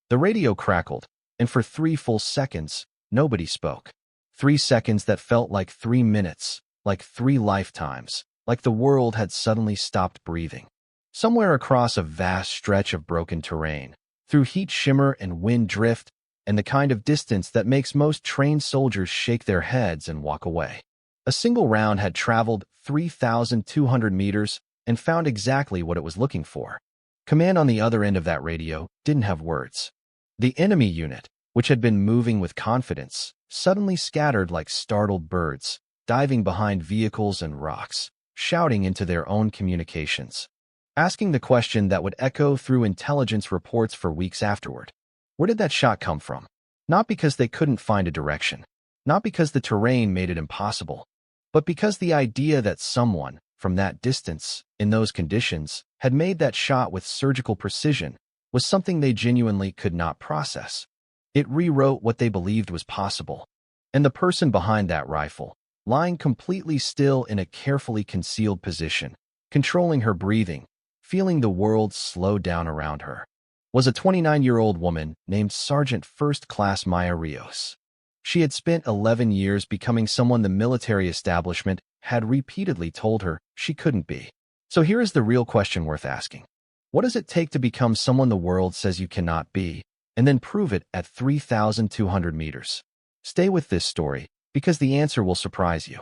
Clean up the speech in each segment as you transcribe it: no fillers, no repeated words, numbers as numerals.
The radio crackled, and for 3 full seconds, nobody spoke. 3 seconds that felt like 3 minutes, like 3 lifetimes, like the world had suddenly stopped breathing. Somewhere across a vast stretch of broken terrain, through heat shimmer and wind drift, and the kind of distance that makes most trained soldiers shake their heads and walk away. A single round had traveled 3,200 meters and found exactly what it was looking for. Command on the other end of that radio didn't have words. The enemy unit, which had been moving with confidence, suddenly scattered like startled birds, diving behind vehicles and rocks, shouting into their own communications, asking the question that would echo through intelligence reports for weeks afterward. Where did that shot come from? Not because they couldn't find a direction, not because the terrain made it impossible, but because the idea that someone, from that distance, in those conditions, had made that shot with surgical precision was something they genuinely could not process. It rewrote what they believed was possible. And the person behind that rifle, lying completely still in a carefully concealed position, controlling her breathing, feeling the world slow down around her, was a 29-year-old woman named Sergeant First Class Maya Rios. She had spent 11 years becoming someone the military establishment had repeatedly told her she couldn't be. So here is the real question worth asking. What does it take to become someone the world says you cannot be, and then prove it at 3,200 meters? Stay with this story, because the answer will surprise you.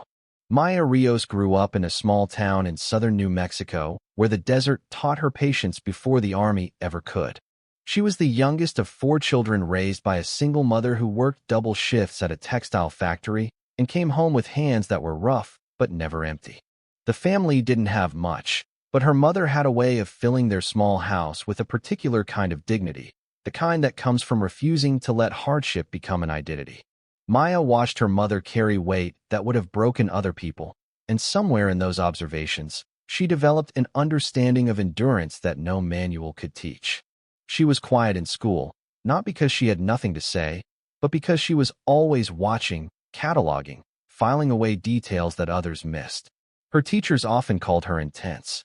Maya Rios grew up in a small town in southern New Mexico, where the desert taught her patience before the army ever could. She was the youngest of 4 children raised by a single mother who worked double shifts at a textile factory and came home with hands that were rough but never empty. The family didn't have much, but her mother had a way of filling their small house with a particular kind of dignity, the kind that comes from refusing to let hardship become an identity. Maya watched her mother carry weight that would have broken other people, and somewhere in those observations, she developed an understanding of endurance that no manual could teach. She was quiet in school, not because she had nothing to say, but because she was always watching, cataloging, filing away details that others missed. Her teachers often called her intense.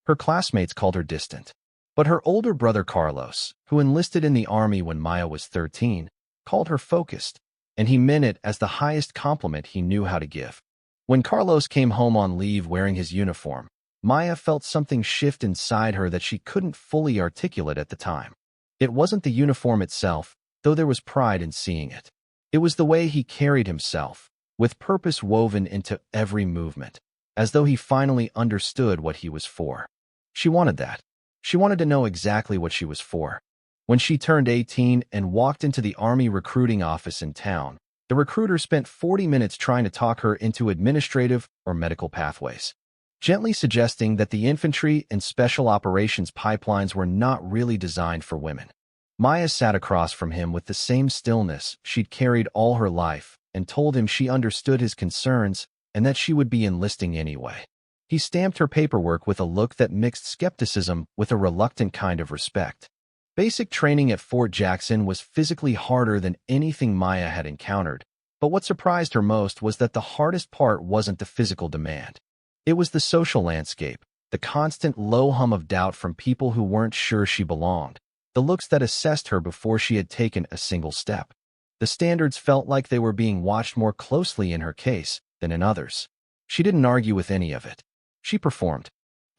Her classmates called her distant. But her older brother Carlos, who enlisted in the army when Maya was 13, called her focused, and he meant it as the highest compliment he knew how to give. When Carlos came home on leave wearing his uniform, Maya felt something shift inside her that she couldn't fully articulate at the time. It wasn't the uniform itself, though there was pride in seeing it. It was the way he carried himself, with purpose woven into every movement, as though he finally understood what he was for. She wanted that. She wanted to know exactly what she was for. When she turned 18 and walked into the Army recruiting office in town, the recruiter spent 40 minutes trying to talk her into administrative or medical pathways, gently suggesting that the infantry and special operations pipelines were not really designed for women. Maya sat across from him with the same stillness she'd carried all her life and told him she understood his concerns and that she would be enlisting anyway. He stamped her paperwork with a look that mixed skepticism with a reluctant kind of respect. Basic training at Fort Jackson was physically harder than anything Maya had encountered, but what surprised her most was that the hardest part wasn't the physical demand. It was the social landscape, the constant low hum of doubt from people who weren't sure she belonged, the looks that assessed her before she had taken a single step. The standards felt like they were being watched more closely in her case than in others. She didn't argue with any of it. She performed.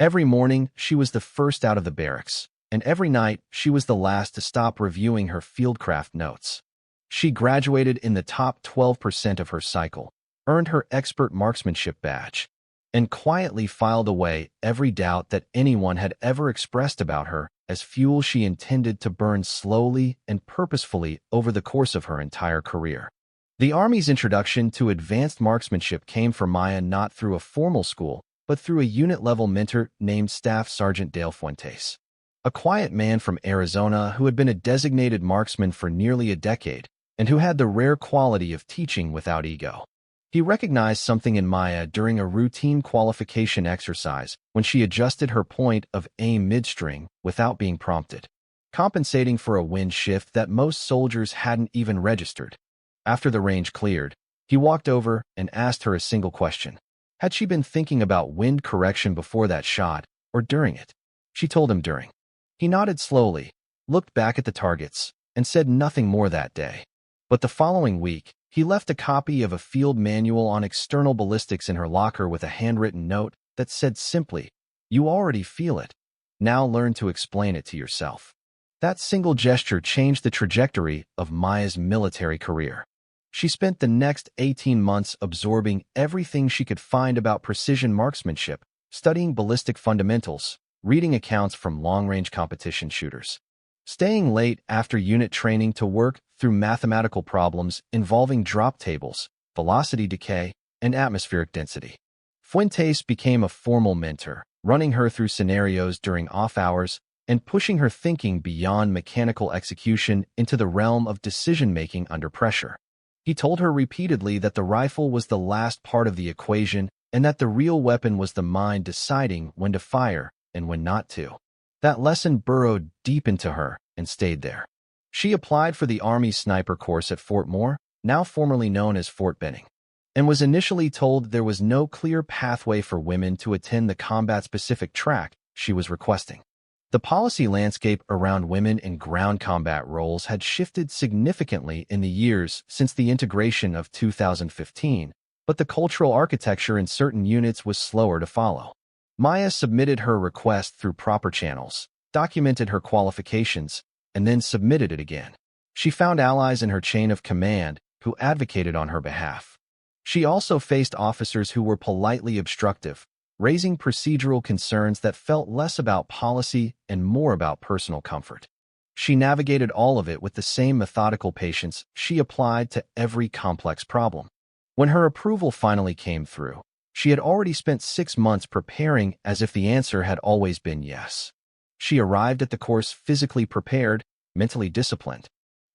Every morning, she was the first out of the barracks, and every night, she was the last to stop reviewing her fieldcraft notes. She graduated in the top 12% of her cycle, earned her expert marksmanship badge, and quietly filed away every doubt that anyone had ever expressed about her as fuel she intended to burn slowly and purposefully over the course of her entire career. The Army's introduction to advanced marksmanship came for Maya not through a formal school, but through a unit-level mentor named Staff Sergeant Dale Fuentes, a quiet man from Arizona who had been a designated marksman for nearly a decade and who had the rare quality of teaching without ego. He recognized something in Maya during a routine qualification exercise when she adjusted her point of aim midstring without being prompted, compensating for a wind shift that most soldiers hadn't even registered. After the range cleared, he walked over and asked her a single question. Had she been thinking about wind correction before that shot, or during it? She told him during. He nodded slowly, looked back at the targets, and said nothing more that day. But the following week, he left a copy of a field manual on external ballistics in her locker with a handwritten note that said simply, "You already feel it. Now learn to explain it to yourself." That single gesture changed the trajectory of Maya's military career. She spent the next 18 months absorbing everything she could find about precision marksmanship, studying ballistic fundamentals, reading accounts from long-range competition shooters, staying late after unit training to work through mathematical problems involving drop tables, velocity decay, and atmospheric density. Fuentes became a formal mentor, running her through scenarios during off hours and pushing her thinking beyond mechanical execution into the realm of decision-making under pressure. He told her repeatedly that the rifle was the last part of the equation and that the real weapon was the mind deciding when to fire and when not to. That lesson burrowed deep into her and stayed there. She applied for the Army sniper course at Fort Moore, now formerly known as Fort Benning, and was initially told there was no clear pathway for women to attend the combat-specific track she was requesting. The policy landscape around women in ground combat roles had shifted significantly in the years since the integration of 2015, but the cultural architecture in certain units was slower to follow. Maya submitted her request through proper channels, documented her qualifications, and then submitted it again. She found allies in her chain of command who advocated on her behalf. She also faced officers who were politely obstructive, raising procedural concerns that felt less about policy and more about personal comfort. She navigated all of it with the same methodical patience she applied to every complex problem. When her approval finally came through, she had already spent 6 months preparing as if the answer had always been yes. She arrived at the course physically prepared, mentally disciplined,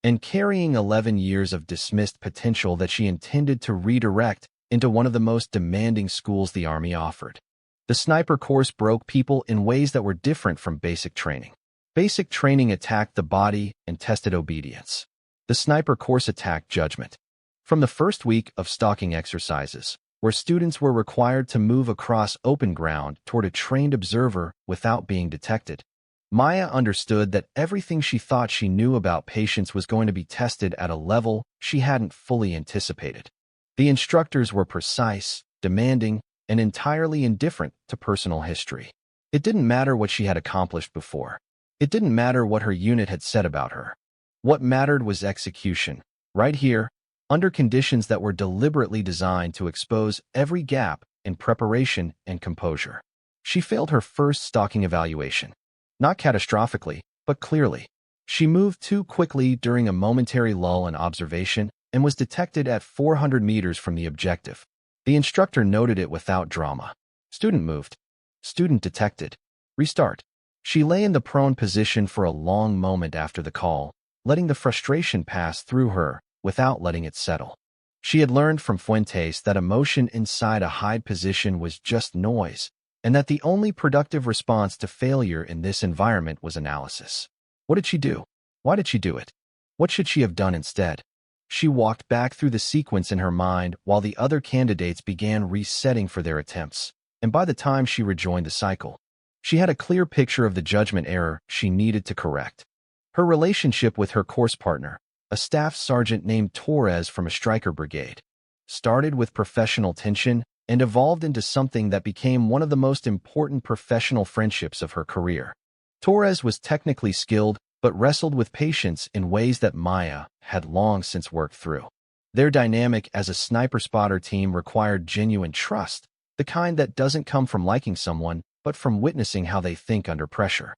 and carrying 11 years of dismissed potential that she intended to redirect into one of the most demanding schools the Army offered. The sniper course broke people in ways that were different from basic training. Basic training attacked the body and tested obedience. The sniper course attacked judgment. From the first week of stalking exercises, where students were required to move across open ground toward a trained observer without being detected, Maya understood that everything she thought she knew about patience was going to be tested at a level she hadn't fully anticipated. The instructors were precise, demanding, and entirely indifferent to personal history. It didn't matter what she had accomplished before. It didn't matter what her unit had said about her. What mattered was execution, right here, under conditions that were deliberately designed to expose every gap in preparation and composure. She failed her first stalking evaluation. Not catastrophically, but clearly. She moved too quickly during a momentary lull in observation and was detected at 400 meters from the objective. The instructor noted it without drama. Student moved. Student detected. Restart. She lay in the prone position for a long moment after the call, letting the frustration pass through her without letting it settle. She had learned from Fuentes that emotion inside a hide position was just noise, and that the only productive response to failure in this environment was analysis. What did she do? Why did she do it? What should she have done instead? She walked back through the sequence in her mind while the other candidates began resetting for their attempts, and by the time she rejoined the cycle, she had a clear picture of the judgment error she needed to correct. Her relationship with her course partner, a staff sergeant named Torres from a striker brigade, started with professional tension and evolved into something that became one of the most important professional friendships of her career. Torres was technically skilled, but wrestled with patience in ways that Maya had long since worked through. Their dynamic as a sniper spotter team required genuine trust, the kind that doesn't come from liking someone, but from witnessing how they think under pressure.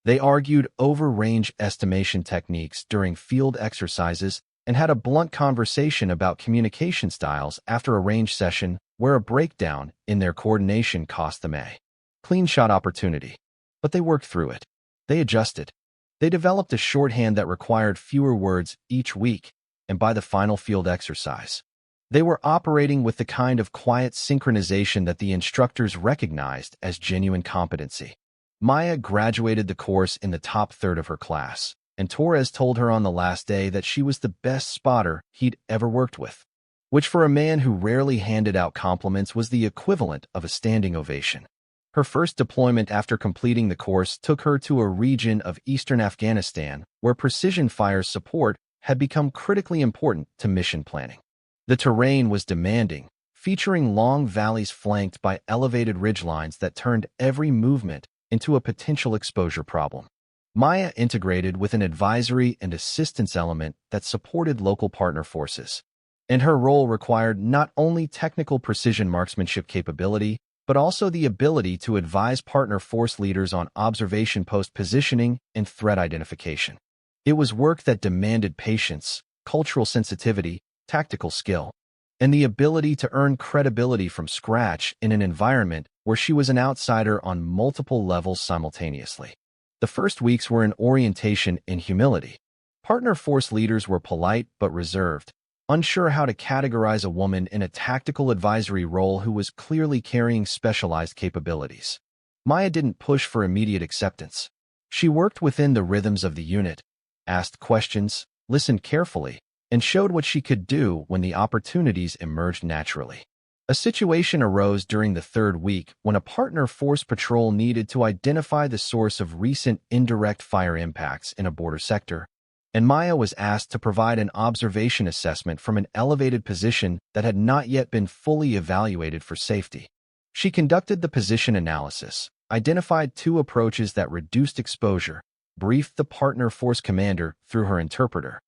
They argued over range estimation techniques during field exercises and had a blunt conversation about communication styles after a range session where a breakdown in their coordination cost them a clean shot opportunity. But they worked through it. They adjusted. They developed a shorthand that required fewer words each week, and by the final field exercise, they were operating with the kind of quiet synchronization that the instructors recognized as genuine competency. Maya graduated the course in the top third of her class, and Torres told her on the last day that she was the best spotter he'd ever worked with, which for a man who rarely handed out compliments was the equivalent of a standing ovation. Her first deployment after completing the course took her to a region of eastern Afghanistan where precision fire support had become critically important to mission planning. The terrain was demanding, featuring long valleys flanked by elevated ridgelines that turned every movement into a potential exposure problem. Maya integrated with an advisory and assistance element that supported local partner forces, and her role required not only technical precision marksmanship capability, but also the ability to advise partner force leaders on observation post positioning and threat identification. It was work that demanded patience, cultural sensitivity, tactical skill, and the ability to earn credibility from scratch in an environment where she was an outsider on multiple levels simultaneously. The first weeks were an orientation in humility. Partner force leaders were polite but reserved, unsure how to categorize a woman in a tactical advisory role who was clearly carrying specialized capabilities. Maya didn't push for immediate acceptance. She worked within the rhythms of the unit, asked questions, listened carefully, and showed what she could do when the opportunities emerged naturally. A situation arose during the third week when a partner force patrol needed to identify the source of recent indirect fire impacts in a border sector, and Maya was asked to provide an observation assessment from an elevated position that had not yet been fully evaluated for safety. She conducted the position analysis, identified two approaches that reduced exposure, briefed the partner force commander through her interpreter,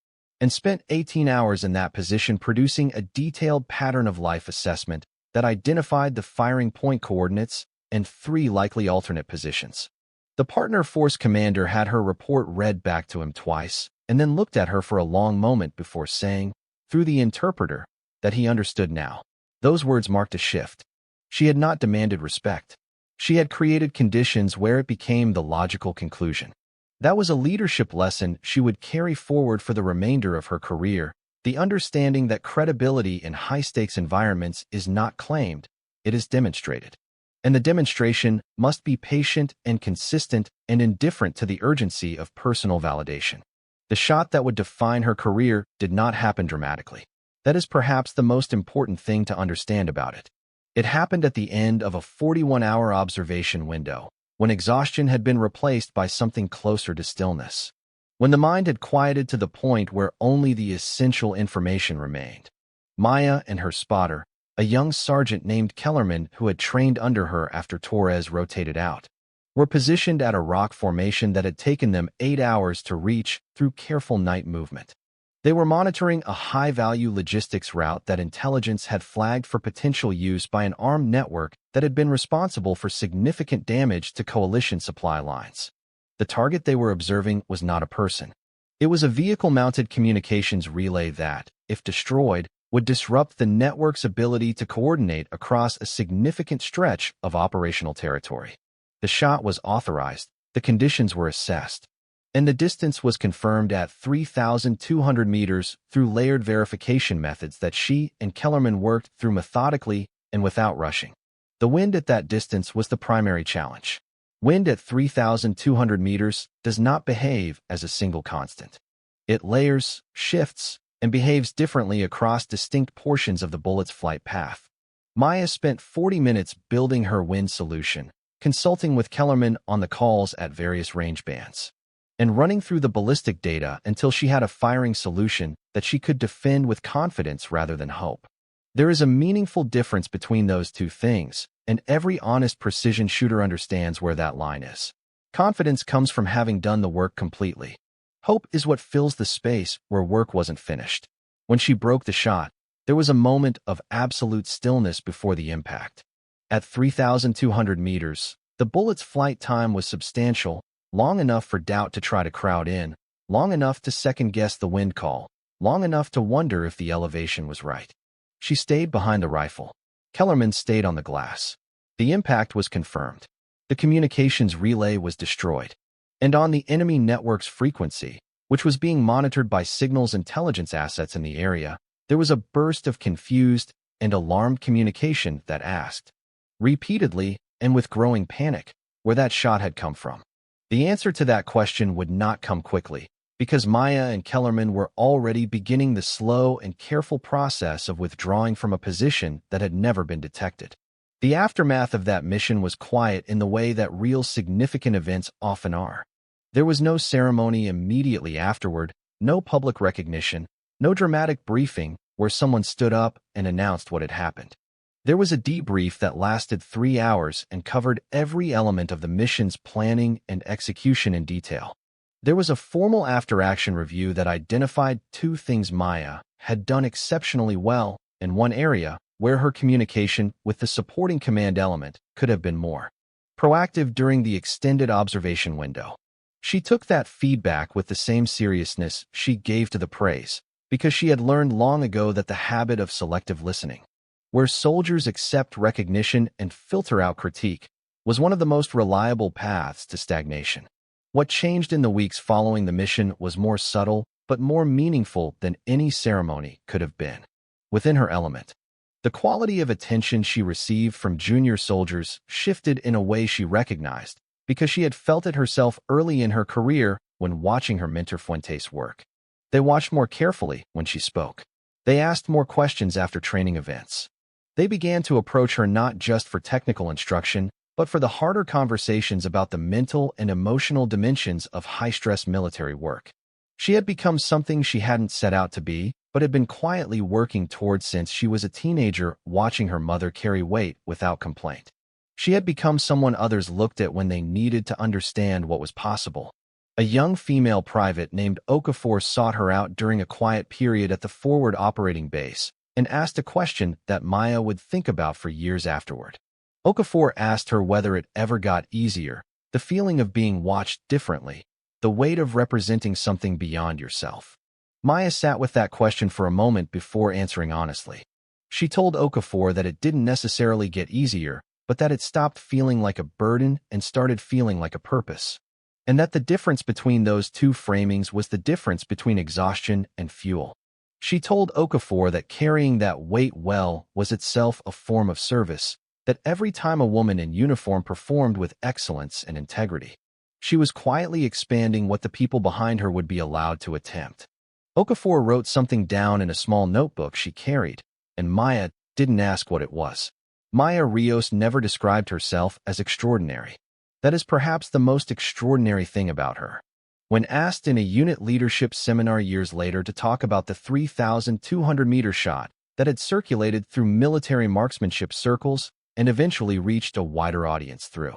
and spent 18 hours in that position producing a detailed pattern-of-life assessment that identified the firing point coordinates and 3 likely alternate positions. The partner force commander had her report read back to him twice, and then looked at her for a long moment before saying, through the interpreter, that he understood now. Those words marked a shift. She had not demanded respect. She had created conditions where it became the logical conclusion. That was a leadership lesson she would carry forward for the remainder of her career, the understanding that credibility in high-stakes environments is not claimed, it is demonstrated. And the demonstration must be patient and consistent and indifferent to the urgency of personal validation. The shot that would define her career did not happen dramatically. That is perhaps the most important thing to understand about it. It happened at the end of a 41-hour observation window, when exhaustion had been replaced by something closer to stillness. When the mind had quieted to the point where only the essential information remained. Maya and her spotter, a young sergeant named Kellerman who had trained under her after Torres rotated out, were positioned at a rock formation that had taken them 8 hours to reach through careful night movement. They were monitoring a high-value logistics route that intelligence had flagged for potential use by an armed network that had been responsible for significant damage to coalition supply lines. The target they were observing was not a person. It was a vehicle-mounted communications relay that, if destroyed, would disrupt the network's ability to coordinate across a significant stretch of operational territory. The shot was authorized, the conditions were assessed, and the distance was confirmed at 3,200 meters through layered verification methods that she and Kellerman worked through methodically and without rushing. The wind at that distance was the primary challenge. Wind at 3,200 meters does not behave as a single constant. It layers, shifts, and behaves differently across distinct portions of the bullet's flight path. Maya spent 40 minutes building her wind solution, consulting with Kellerman on the calls at various range bands, and running through the ballistic data until she had a firing solution that she could defend with confidence rather than hope. There is a meaningful difference between those two things, and every honest precision shooter understands where that line is. Confidence comes from having done the work completely. Hope is what fills the space where work wasn't finished. When she broke the shot, there was a moment of absolute stillness before the impact. At 3,200 meters, the bullet's flight time was substantial, long enough for doubt to try to crowd in, long enough to second-guess the wind call, long enough to wonder if the elevation was right. She stayed behind the rifle. Kellerman stayed on the glass. The impact was confirmed. The communications relay was destroyed. And on the enemy network's frequency, which was being monitored by signals intelligence assets in the area, there was a burst of confused and alarmed communication that asked, repeatedly and with growing panic, where that shot had come from. The answer to that question would not come quickly, because Maya and Kellerman were already beginning the slow and careful process of withdrawing from a position that had never been detected. The aftermath of that mission was quiet in the way that real significant events often are. There was no ceremony immediately afterward, no public recognition, no dramatic briefing where someone stood up and announced what had happened. There was a debrief that lasted 3 hours and covered every element of the mission's planning and execution in detail. There was a formal after-action review that identified 2 things Maya had done exceptionally well in one area where her communication with the supporting command element could have been more proactive during the extended observation window. She took that feedback with the same seriousness she gave to the praise, because she had learned long ago that the habit of selective listening, where soldiers accept recognition and filter out critique, was one of the most reliable paths to stagnation. What changed in the weeks following the mission was more subtle but more meaningful than any ceremony could have been. Within her element, the quality of attention she received from junior soldiers shifted in a way she recognized, because she had felt it herself early in her career when watching her mentor Fuentes work. They watched more carefully when she spoke. They asked more questions after training events. They began to approach her not just for technical instruction, but for the harder conversations about the mental and emotional dimensions of high-stress military work. She had become something she hadn't set out to be, but had been quietly working towards since she was a teenager, watching her mother carry weight without complaint. She had become someone others looked at when they needed to understand what was possible. A young female private named Okafor sought her out during a quiet period at the forward operating base and asked a question that Maya would think about for years afterward. Okafor asked her whether it ever got easier, the feeling of being watched differently, the weight of representing something beyond yourself. Maya sat with that question for a moment before answering honestly. She told Okafor that it didn't necessarily get easier, but that it stopped feeling like a burden and started feeling like a purpose. And that the difference between those 2 framings was the difference between exhaustion and fuel. She told Okafor that carrying that weight well was itself a form of service, that every time a woman in uniform performed with excellence and integrity, she was quietly expanding what the people behind her would be allowed to attempt. Okafor wrote something down in a small notebook she carried, and Maya didn't ask what it was. Maya Rios never described herself as extraordinary. That is perhaps the most extraordinary thing about her. When asked in a unit leadership seminar years later to talk about the 3,200-meter shot that had circulated through military marksmanship circles and eventually reached a wider audience through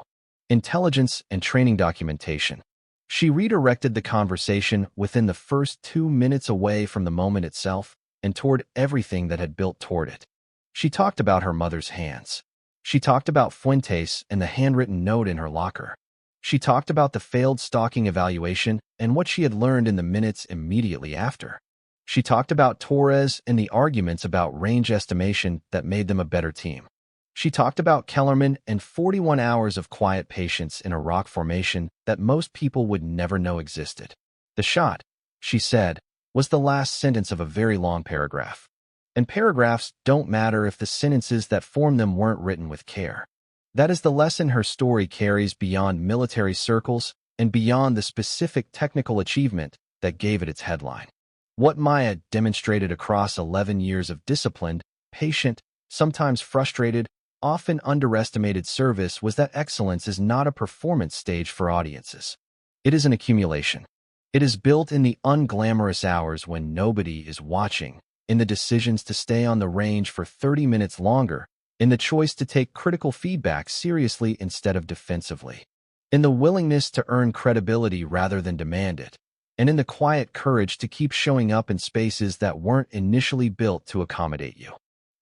intelligence and training documentation, she redirected the conversation within the first 2 minutes away from the moment itself and toward everything that had built toward it. She talked about her mother's hands. She talked about Fuentes and the handwritten note in her locker. She talked about the failed stalking evaluation and what she had learned in the minutes immediately after. She talked about Torres and the arguments about range estimation that made them a better team. She talked about Kellerman and 41 hours of quiet patience in a rock formation that most people would never know existed. The shot, she said, was the last sentence of a very long paragraph. And paragraphs don't matter if the sentences that form them weren't written with care. That is the lesson her story carries beyond military circles and beyond the specific technical achievement that gave it its headline. What Maya demonstrated across 11 years of disciplined, patient, sometimes frustrated, often underestimated service was that excellence is not a performance stage for audiences. It is an accumulation. It is built in the unglamorous hours when nobody is watching, in the decisions to stay on the range for 30 minutes longer, in the choice to take critical feedback seriously instead of defensively, in the willingness to earn credibility rather than demand it, and in the quiet courage to keep showing up in spaces that weren't initially built to accommodate you.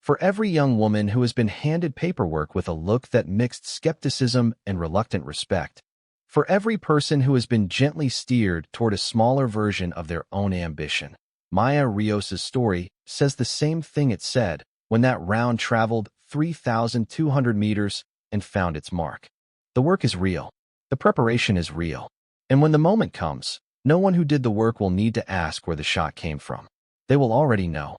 For every young woman who has been handed paperwork with a look that mixed skepticism and reluctant respect, for every person who has been gently steered toward a smaller version of their own ambition, Maya Rios' story says the same thing it said when that round traveled 3,200 meters and found its mark. The work is real. The preparation is real. And when the moment comes, no one who did the work will need to ask where the shot came from. They will already know.